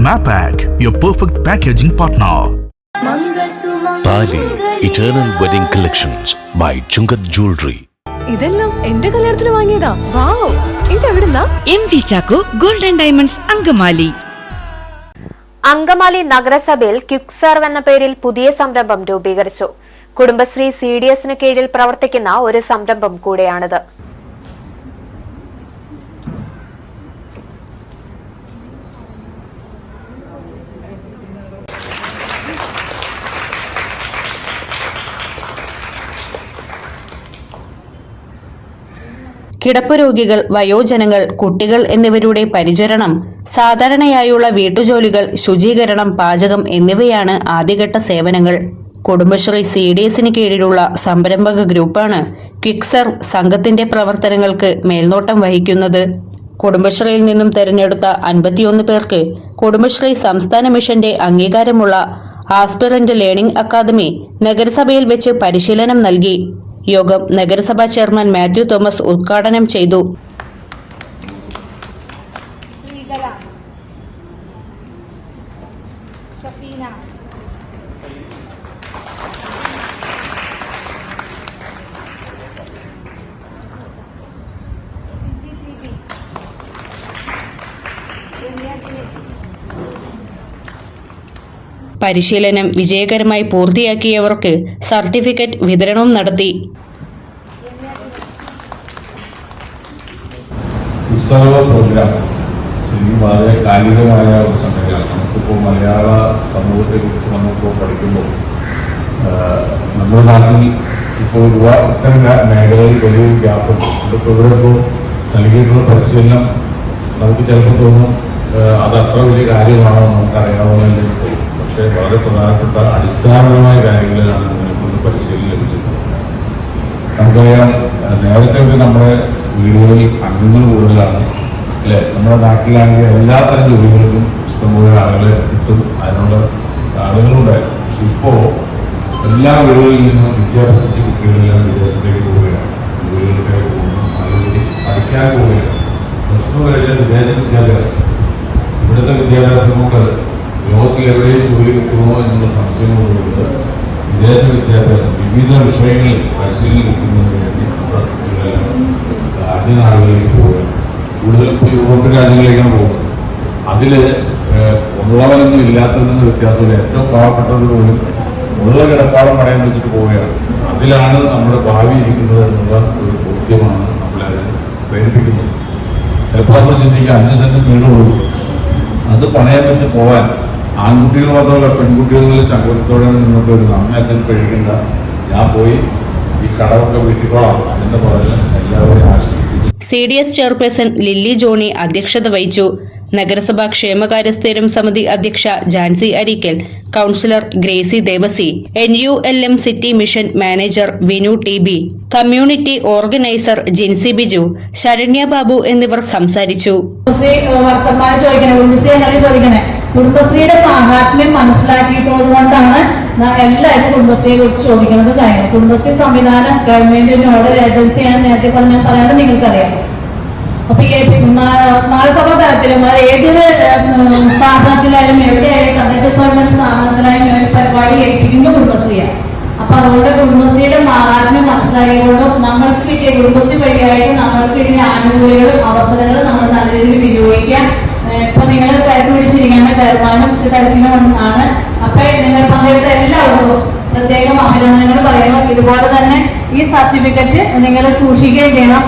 Mapak, your perfect packaging partner. Tali Eternal Wedding Collections by Chungat Jewelry. ഇതെല്ലാം എന്റെ കല്യാണത്തിന് വാങ്ങിയതാ. വാവ്, ഇതെവിടുന്നാ? MV Chaco Golden Diamonds Angamaly. Angamaly നഗരസഭയിൽ quick serve എന്ന പേരിൽ പുതിയ സംരംഭം രൂപീകരിച്ചു. കുടുംബശ്രീ CDSന് കീഴിൽ പ്രവർത്തിക്കുന്ന ഒരു സംരംഭം കൂടെയാണിത്. കിടപ്പ് രോഗികൾ, വയോജനങ്ങൾ, കുട്ടികൾ എന്നിവരുടെ പരിചരണം, സാധാരണയായുള്ള വീട്ടുജോലികൾ, ശുചീകരണം, പാചകം എന്നിവയാണ് ആദ്യഘട്ട സേവനങ്ങൾ. കുടുംബശ്രീ CDSന് കീഴിലുള്ള സംരംഭക ഗ്രൂപ്പാണ് ക്വിക്ക് സെർവ് സംഘത്തിന്റെ പ്രവർത്തനങ്ങൾക്ക് മേൽനോട്ടം വഹിക്കുന്നത്. കുടുംബശ്രീയിൽ നിന്നും തെരഞ്ഞെടുത്ത 51 പേർക്ക് കുടുംബശ്രീ സംസ്ഥാന മിഷന്റെ അംഗീകാരമുള്ള ആസ്പിറന്റ് ലേണിംഗ് അക്കാദമി നഗരസഭയിൽ വെച്ച് പരിശീലനം നൽകി. യോഗം നഗരസഭാ ചെയർമാൻ മാത്യു തോമസ് ഉദ്ഘാടനം ചെയ്തു. പരിശീലനം വിജയകരമായി പൂർത്തിയാക്കിയവർക്ക് സർട്ടിഫിക്കറ്റ് വിതരണവും നടത്തി. പ്രോഗ്രാം ശരിക്കും വളരെ കാലികമായ ഒരു സംഗതിയാണ്. നമുക്കിപ്പോൾ മലയാള സമൂഹത്തെ കുറിച്ച് നമ്മളിപ്പോൾ പഠിക്കുമ്പോൾ നമ്മുടെ നാട്ടിൽ ഇപ്പോൾ ഇത്തരം മേഖലയിൽ വലിയൊരു ഗ്യാപ്പുണ്ട്. ഇതിപ്പോൾ ഇവിടെ ഇപ്പോൾ നൽകിയിട്ടുള്ള പരിശീലനം നമുക്ക് ചിലപ്പോൾ തോന്നും അത് അത്ര വലിയ കാര്യമാണോ നമുക്കറിയാവുന്നതിൽ തോന്നും. പക്ഷേ വളരെ പ്രധാനപ്പെട്ട അടിസ്ഥാനപരമായ കാര്യങ്ങളിലാണ് നിങ്ങൾക്ക് പരിശീലനം ലഭിച്ചിട്ടുള്ളത്. നമുക്കറിയാം, നേരത്തെ നമ്മുടെ വീടുകളിൽ അംഗങ്ങൾ കൂടുതലാണ് അല്ലേ. നമ്മുടെ നാട്ടിലാണെങ്കിൽ എല്ലാത്തരം ജോലികൾക്കും ഇഷ്ടംപോലെ ആളുകളെ കിട്ടും, അതിനുള്ള ആളുകളുണ്ടായിരുന്നു. പക്ഷെ ഇപ്പോൾ എല്ലാ വീടുകളിൽ നിന്നും വിദ്യാഭ്യാസത്തിൽ കുട്ടികളെല്ലാം വിദേശത്തേക്ക് പോവുകയാണ്, ജോലികൾക്കായി പോകുന്നു, അല്ലെങ്കിൽ പഠിക്കാൻ പോവുകയാണ്. പ്ലസ് ടു കഴിഞ്ഞ വിദേശ വിദ്യാഭ്യാസം, ഇവിടുത്തെ വിദ്യാഭ്യാസം കൊണ്ട് ലോകത്തിൽ എവിടെയും ജോലി കിട്ടുമോ എന്നുള്ള സംശയങ്ങളോടുകൊണ്ട് വിദേശ വിദ്യാഭ്യാസം വിവിധ വിഷയങ്ങളിൽ പരിശീലനം കിട്ടുന്നതിന് വേണ്ടി നമ്മുടെ കുട്ടികളെല്ലാം നാടുകളിലേക്ക് പോവുകയാണ്. കൂടുതൽ യൂറോപ്യൻ രാജ്യങ്ങളിലേക്കാണ് പോകുന്നത്. അതിൽ ഉള്ളവനൊന്നും ഇല്ലാത്തതിൽ വ്യത്യാസമില്ല. ഏറ്റവും പാവപ്പെട്ടവർ പോലും ഉള്ള കിടപ്പാടം പണയം വെച്ചിട്ട് പോവുകയാണ്. അതിലാണ് നമ്മുടെ ഭാവി ഇരിക്കുന്നത് എന്നുള്ള ഒരു ബോധ്യമാണ് നമ്മളെ പ്രേരിപ്പിക്കുന്നത്. ചിലപ്പോൾ നമ്മൾ ചിന്തിക്കുക 5 സെന്റ് വീടുള്ളൂ, അത് പണയം വെച്ച് പോകാൻ ആൺകുട്ടികൾ മാത്രമല്ല പെൺകുട്ടികളിൽ ചങ്കുലത്തോടെ നിന്നൊക്കെ ഒരു അമ്മയച്ഛൻ കഴിക്കേണ്ട, ഞാൻ പോയി ഈ കടമൊക്കെ വീട്ടിക്കോളാം എന്ന് പറഞ്ഞ് എല്ലാവരെയും ആശ്രയിക്കും. CDS ചെയർപേഴ്സൺ ലില്ലി ജോണി അധ്യക്ഷത വഹിച്ചു. നഗരസഭാ ക്ഷേമകാര്യ സ്ഥിരം സമിതി അധ്യക്ഷ Jancy Areekal, councillor Gracy Devasy, NULM city mission manager Vinu TB, community organiser Jincy Biju, Saranya Babu എന്നിവർ സംസാരിച്ചു. കുടുംബശ്രീയുടെ മഹാത്മ്യം മനസ്സിലാക്കിയിട്ടുള്ളത് കൊണ്ടാണ് എല്ലാവരും കുടുംബശ്രീയെ കുറിച്ച് ചോദിക്കുന്നത് കാര്യം. കുടുംബശ്രീ സംവിധാനം ഗവൺമെന്റ് നോഡൽ ഏജൻസിയാണ് നേരത്തെ പറഞ്ഞാൽ പറയാണ്ട് നിങ്ങൾക്കറിയാം. അപ്പൊ നഗരസഭാ തലത്തിലും ഏതൊരു സ്ഥാപനത്തിലായാലും എവിടെയായാലും തദ്ദേശ സ്വയംഭരണ സ്ഥാപനത്തിലായാലും ഒരു പരിപാടി ഏൽപ്പിക്കുന്ന കുടുംബശ്രീയാണ്. അപ്പൊ അതുകൊണ്ട് കുടുംബശ്രീയുടെ മഹാത്മ്യം മനസ്സിലാക്കിക്കൊണ്ടും നമ്മൾക്ക് കിട്ടിയ കുടുംബശ്രീ വഴിയായിട്ട് നമ്മൾക്ക് കിട്ടിയ ആനുകൂല്യങ്ങളും അവസരങ്ങളും നമ്മൾ നല്ല രീതിയിൽ വിനിയോഗിക്കാം. ഇപ്പൊ നിങ്ങൾ കരുത്ത് പിടിച്ചിരിക്കുന്ന ചെയർമാനും തരത്തിലുമാണ്. അപ്പൊ നിങ്ങൾ പങ്കെടുത്ത എല്ലാവർക്കും പ്രത്യേകം അഭിനന്ദനങ്ങൾ പറയുന്നു. ഇതുപോലെ തന്നെ ഈ സർട്ടിഫിക്കറ്റ് നിങ്ങൾ സൂക്ഷിക്കുകയും ചെയ്യണം.